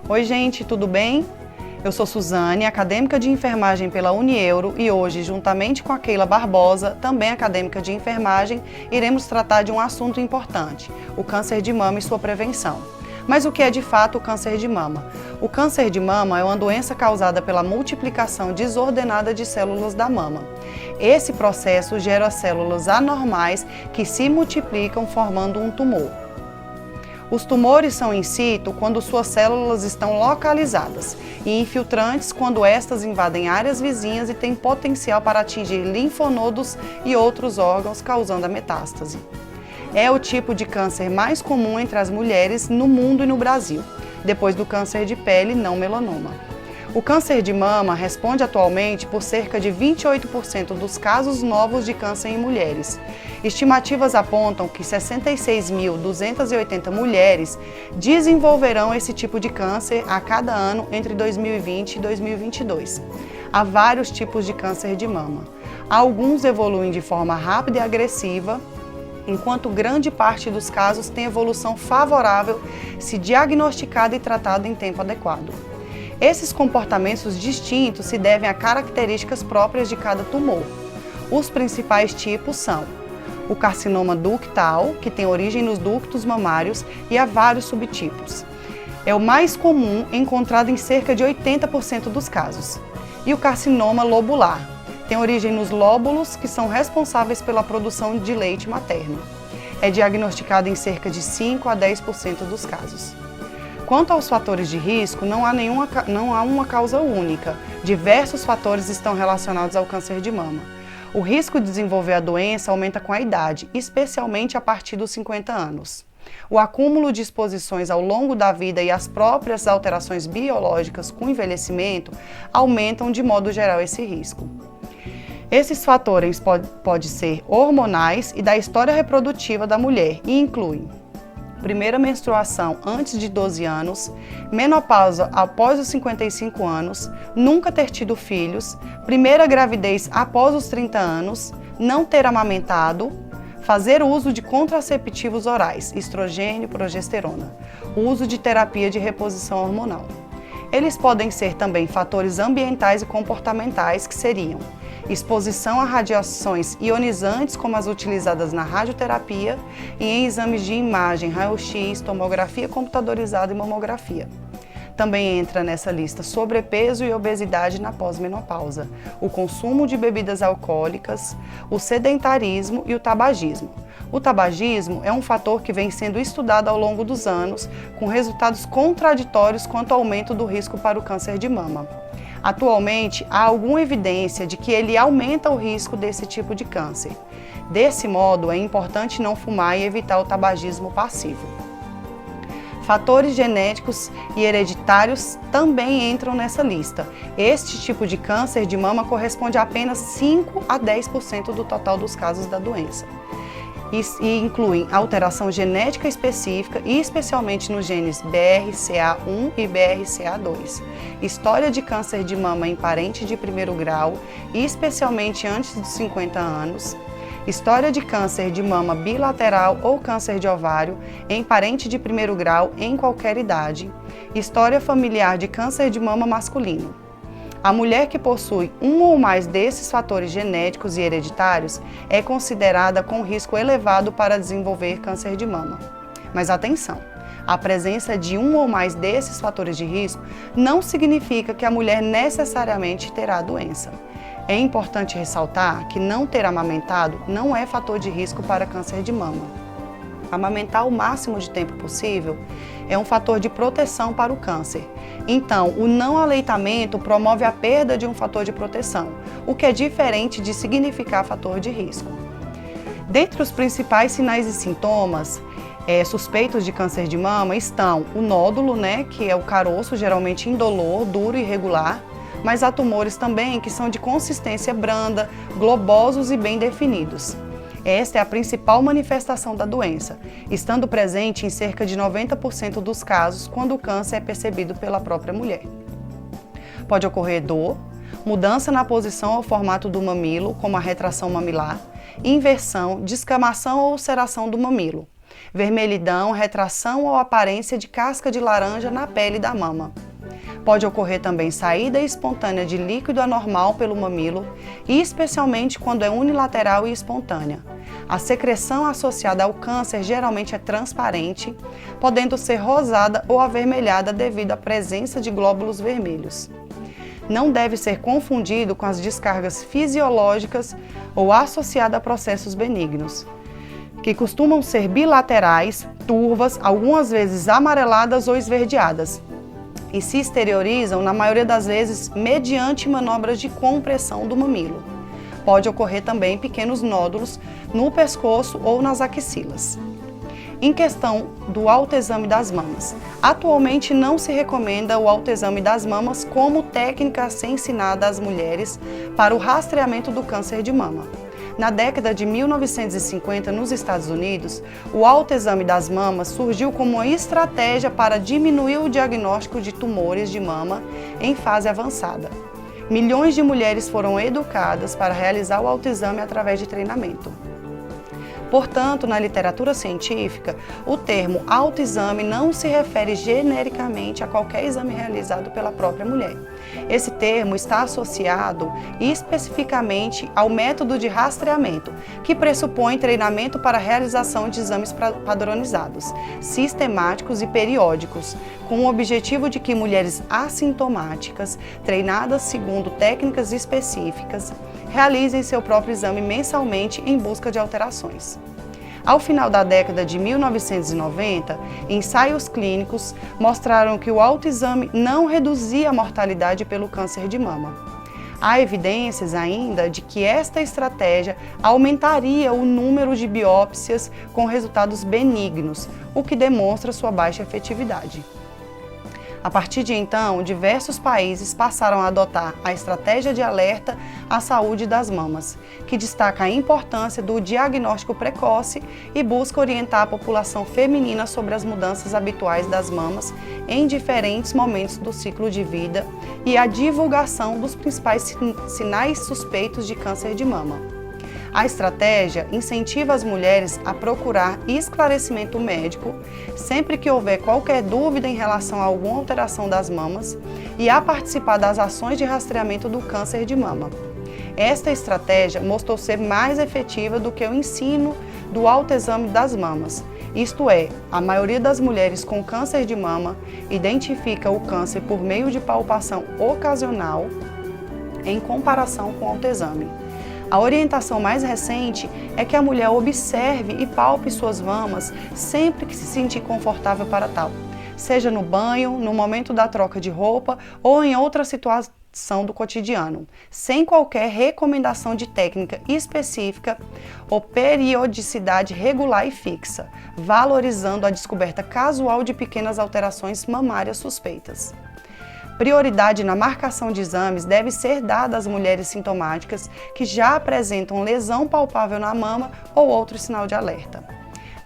Oi gente, tudo bem? Eu sou Suzane, acadêmica de enfermagem pela Unieuro e hoje, juntamente com a Keila Barbosa, também acadêmica de enfermagem, iremos tratar de um assunto importante, o câncer de mama e sua prevenção. Mas o que é de fato o câncer de mama? O câncer de mama é uma doença causada pela multiplicação desordenada de células da mama. Esse processo gera células anormais que se multiplicam formando um tumor. Os tumores são in situ quando suas células estão localizadas e infiltrantes quando estas invadem áreas vizinhas e têm potencial para atingir linfonodos e outros órgãos, causando a metástase. É o tipo de câncer mais comum entre as mulheres no mundo e no Brasil, depois do câncer de pele não melanoma. O câncer de mama responde atualmente por cerca de 28% dos casos novos de câncer em mulheres. Estimativas apontam que 66.280 mulheres desenvolverão esse tipo de câncer a cada ano entre 2020 e 2022. Há vários tipos de câncer de mama. Alguns evoluem de forma rápida e agressiva, enquanto grande parte dos casos tem evolução favorável se diagnosticada e tratada em tempo adequado. Esses comportamentos distintos se devem a características próprias de cada tumor. Os principais tipos são o carcinoma ductal, que tem origem nos ductos mamários, e há vários subtipos. É o mais comum, encontrado em cerca de 80% dos casos. E o carcinoma lobular, tem origem nos lóbulos, que são responsáveis pela produção de leite materno. É diagnosticado em cerca de 5 a 10% dos casos. Quanto aos fatores de risco, não há uma causa única. Diversos fatores estão relacionados ao câncer de mama. O risco de desenvolver a doença aumenta com a idade, especialmente a partir dos 50 anos. O acúmulo de exposições ao longo da vida e as próprias alterações biológicas com o envelhecimento aumentam de modo geral esse risco. Esses fatores podem ser hormonais e da história reprodutiva da mulher e incluem primeira menstruação antes de 12 anos, menopausa após os 55 anos, nunca ter tido filhos, primeira gravidez após os 30 anos, não ter amamentado, fazer uso de contraceptivos orais, estrogênio, progesterona, uso de terapia de reposição hormonal. Eles podem ser também fatores ambientais e comportamentais, que seriam exposição a radiações ionizantes, como as utilizadas na radioterapia e em exames de imagem, raio-x, tomografia computadorizada e mamografia. Também entra nessa lista sobrepeso e obesidade na pós-menopausa, o consumo de bebidas alcoólicas, o sedentarismo e o tabagismo. O tabagismo é um fator que vem sendo estudado ao longo dos anos, com resultados contraditórios quanto ao aumento do risco para o câncer de mama. Atualmente, há alguma evidência de que ele aumenta o risco desse tipo de câncer. Desse modo, é importante não fumar e evitar o tabagismo passivo. Fatores genéticos e hereditários também entram nessa lista. Este tipo de câncer de mama corresponde a apenas 5 a 10% do total dos casos da doença. E incluem alteração genética específica e especialmente nos genes BRCA1 e BRCA2, história de câncer de mama em parente de primeiro grau e especialmente antes dos 50 anos, história de câncer de mama bilateral ou câncer de ovário em parente de primeiro grau em qualquer idade, história familiar de câncer de mama masculino. A mulher que possui um ou mais desses fatores genéticos e hereditários é considerada com risco elevado para desenvolver câncer de mama. Mas atenção, a presença de um ou mais desses fatores de risco não significa que a mulher necessariamente terá a doença. É importante ressaltar que não ter amamentado não é fator de risco para câncer de mama. Amamentar o máximo de tempo possível é um fator de proteção para o câncer. Então, o não aleitamento promove a perda de um fator de proteção, o que é diferente de significar fator de risco. Dentre os principais sinais e sintomas suspeitos de câncer de mama estão o nódulo, que é o caroço, geralmente indolor, duro e irregular, mas há tumores também que são de consistência branda, globosos e bem definidos. Esta é a principal manifestação da doença, estando presente em cerca de 90% dos casos quando o câncer é percebido pela própria mulher. Pode ocorrer dor, mudança na posição ou formato do mamilo, como a retração mamilar, inversão, descamação ou ulceração do mamilo. vermelhidão, retração ou aparência de casca de laranja na pele da mama. Pode ocorrer também saída espontânea de líquido anormal pelo mamilo, e especialmente quando é unilateral e espontânea. A secreção associada ao câncer geralmente é transparente, podendo ser rosada ou avermelhada devido à presença de glóbulos vermelhos. Não deve ser confundido com as descargas fisiológicas ou associada a processos benignos, que costumam ser bilaterais, turvas, algumas vezes amareladas ou esverdeadas, e se exteriorizam, na maioria das vezes, mediante manobras de compressão do mamilo. Pode ocorrer também pequenos nódulos no pescoço ou nas axilas. Em questão do autoexame das mamas, atualmente não se recomenda o autoexame das mamas como técnica a ser ensinada às mulheres para o rastreamento do câncer de mama. Na década de 1950, nos Estados Unidos, o autoexame das mamas surgiu como uma estratégia para diminuir o diagnóstico de tumores de mama em fase avançada. Milhões de mulheres foram educadas para realizar o autoexame através de treinamento. Portanto, na literatura científica, o termo autoexame não se refere genericamente a qualquer exame realizado pela própria mulher. Esse termo está associado especificamente ao método de rastreamento, que pressupõe treinamento para a realização de exames padronizados, sistemáticos e periódicos, com o objetivo de que mulheres assintomáticas, treinadas segundo técnicas específicas, realizem seu próprio exame mensalmente em busca de alterações. Ao final da década de 1990, ensaios clínicos mostraram que o autoexame não reduzia a mortalidade pelo câncer de mama. Há evidências ainda de que esta estratégia aumentaria o número de biópsias com resultados benignos, o que demonstra sua baixa efetividade. A partir de então, diversos países passaram a adotar a estratégia de alerta à saúde das mamas, que destaca a importância do diagnóstico precoce e busca orientar a população feminina sobre as mudanças habituais das mamas em diferentes momentos do ciclo de vida e a divulgação dos principais sinais suspeitos de câncer de mama. A estratégia incentiva as mulheres a procurar esclarecimento médico sempre que houver qualquer dúvida em relação a alguma alteração das mamas e a participar das ações de rastreamento do câncer de mama. Esta estratégia mostrou ser mais efetiva do que o ensino do autoexame das mamas. Isto é, a maioria das mulheres com câncer de mama identifica o câncer por meio de palpação ocasional em comparação com o autoexame. A orientação mais recente é que a mulher observe e palpe suas mamas sempre que se sentir confortável para tal, seja no banho, no momento da troca de roupa ou em outra situação do cotidiano, sem qualquer recomendação de técnica específica ou periodicidade regular e fixa, valorizando a descoberta casual de pequenas alterações mamárias suspeitas. Prioridade na marcação de exames deve ser dada às mulheres sintomáticas que já apresentam lesão palpável na mama ou outro sinal de alerta.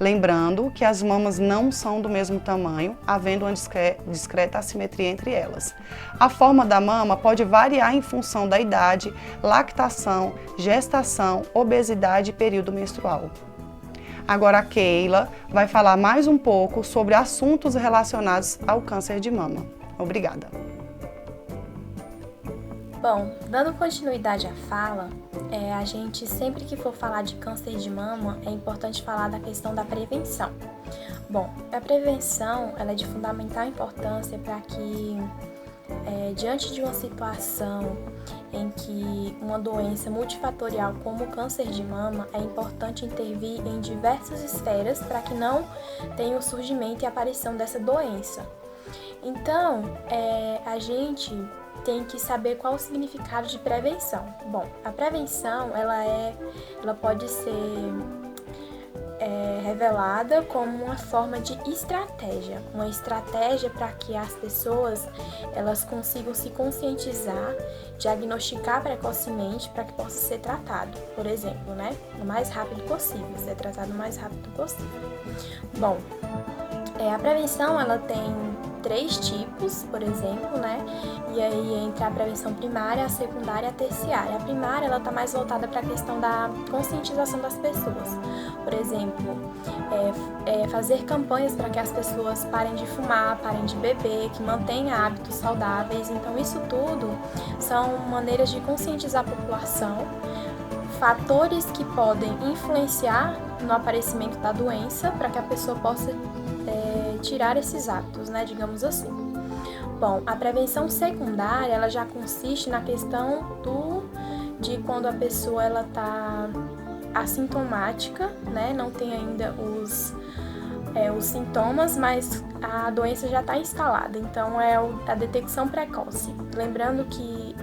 Lembrando que as mamas não são do mesmo tamanho, havendo uma discreta assimetria entre elas. A forma da mama pode variar em função da idade, lactação, gestação, obesidade e período menstrual. Agora a Keila vai falar mais um pouco sobre assuntos relacionados ao câncer de mama. Obrigada. Bom, dando continuidade à fala, a gente sempre que for falar de câncer de mama, é importante falar da questão da prevenção. Bom, a prevenção ela é de fundamental importância para que, diante de uma situação em que uma doença multifatorial como o câncer de mama, é importante intervir em diversas esferas para que não tenha o surgimento e aparição dessa doença. Então, a gente tem que saber qual o significado de prevenção. Bom, a prevenção ela pode ser revelada como uma forma de estratégia, uma estratégia para que as pessoas elas consigam se conscientizar, diagnosticar precocemente para que possa ser tratado, por exemplo, o mais rápido possível, ser tratado o mais rápido possível. Bom, a prevenção ela tem 3 tipos, por exemplo, né? E aí entre a prevenção primária, a secundária e a terciária. A primária, ela tá mais voltada para a questão da conscientização das pessoas. Por exemplo, fazer campanhas para que as pessoas parem de fumar, parem de beber, que mantenham hábitos saudáveis. Então, isso tudo são maneiras de conscientizar a população, fatores que podem influenciar no aparecimento da doença para que a pessoa possa tirar esses hábitos, né, digamos assim. Bom, a prevenção secundária, ela já consiste na questão de quando a pessoa ela tá assintomática, né, não tem ainda os sintomas, mas a doença já está instalada. Então, é a detecção precoce. Lembrando que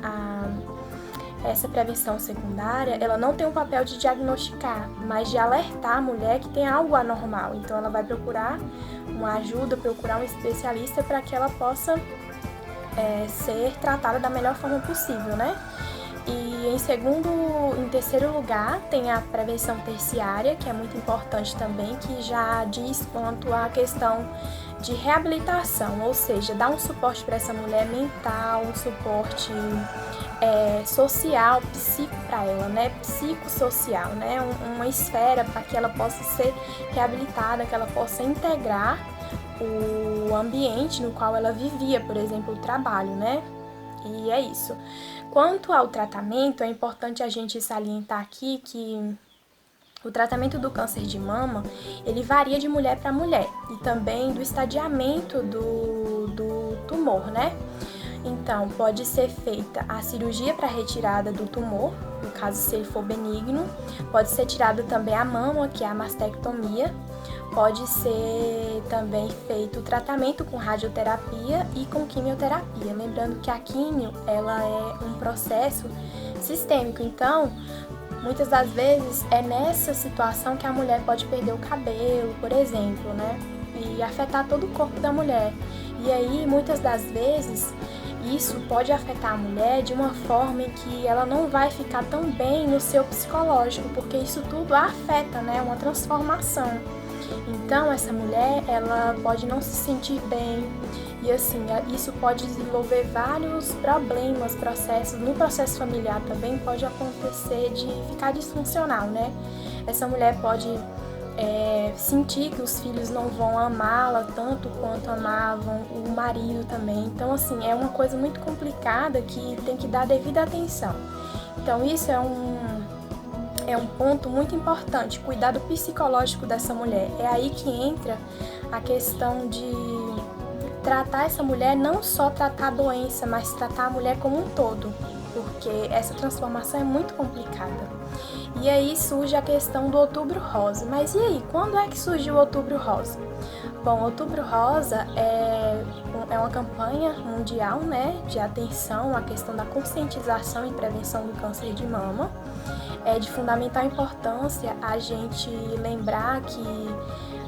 essa prevenção secundária, ela não tem o papel de diagnosticar, mas de alertar a mulher que tem algo anormal. Então, ela vai procurar uma ajuda, procurar um especialista para que ela possa ser tratada da melhor forma possível, né? E em terceiro lugar, tem a prevenção terciária, que é muito importante também, que já diz quanto à questão de reabilitação, ou seja, dar um suporte para essa mulher mental, um suporte social, psico para ela, né? Psicossocial, né? Uma esfera para que ela possa ser reabilitada, que ela possa integrar o ambiente no qual ela vivia, por exemplo, o trabalho, né? E é isso. Quanto ao tratamento, é importante a gente salientar aqui que o tratamento do câncer de mama, ele varia de mulher para mulher e também do estadiamento do tumor, né? Então, pode ser feita a cirurgia para retirada do tumor, no caso se ele for benigno, pode ser tirada também a mama, que é a mastectomia, pode ser também feito o tratamento com radioterapia e com quimioterapia. Lembrando que a quimio, ela é um processo sistêmico, então, muitas das vezes é nessa situação que a mulher pode perder o cabelo, por exemplo, né? E afetar todo o corpo da mulher. E aí, muitas das vezes, isso pode afetar a mulher de uma forma em que ela não vai ficar tão bem no seu psicológico, porque isso tudo a afeta, né? Uma transformação. Então, essa mulher, ela pode não se sentir bem e, assim, isso pode desenvolver vários problemas, no processo familiar também pode acontecer de ficar disfuncional, né? Essa mulher pode sentir que os filhos não vão amá-la tanto quanto amavam o marido também. Então, assim, é uma coisa muito complicada que tem que dar devida atenção. Então, isso é um ponto muito importante, cuidar do psicológico dessa mulher. É aí que entra a questão de tratar essa mulher, não só tratar a doença, mas tratar a mulher como um todo, porque essa transformação é muito complicada. E aí surge a questão do Outubro Rosa. Mas e aí, quando é que surgiu o Outubro Rosa? Bom, Outubro Rosa é uma campanha mundial, né, de atenção à questão da conscientização e prevenção do câncer de mama. É de fundamental importância a gente lembrar que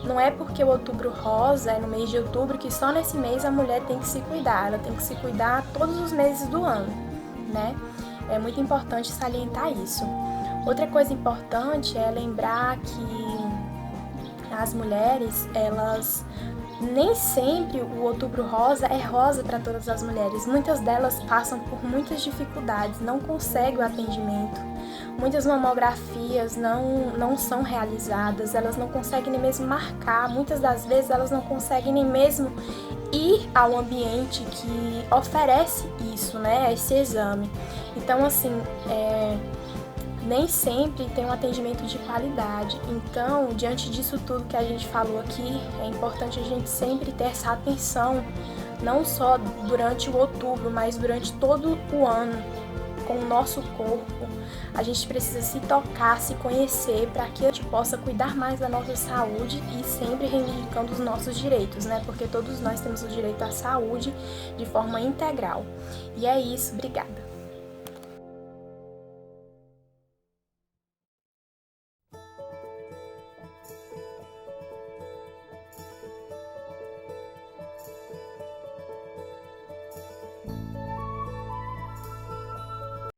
não é porque o Outubro Rosa é no mês de outubro que só nesse mês a mulher tem que se cuidar, ela tem que se cuidar todos os meses do ano, né? É muito importante salientar isso. Outra coisa importante é lembrar que as mulheres, elas nem sempre o Outubro Rosa é rosa para todas as mulheres. Muitas delas passam por muitas dificuldades, não conseguem o atendimento. Muitas mamografias não são realizadas, elas não conseguem nem mesmo marcar. Muitas das vezes elas não conseguem nem mesmo ir ao ambiente que oferece isso, né, esse exame. Então, assim, nem sempre tem um atendimento de qualidade. Então, diante disso tudo que a gente falou aqui, é importante a gente sempre ter essa atenção, não só durante o outubro, mas durante todo o ano, com o nosso corpo. A gente precisa se tocar, se conhecer, para que a gente possa cuidar mais da nossa saúde e sempre reivindicando os nossos direitos, né? Porque todos nós temos o direito à saúde de forma integral. E é isso, obrigada!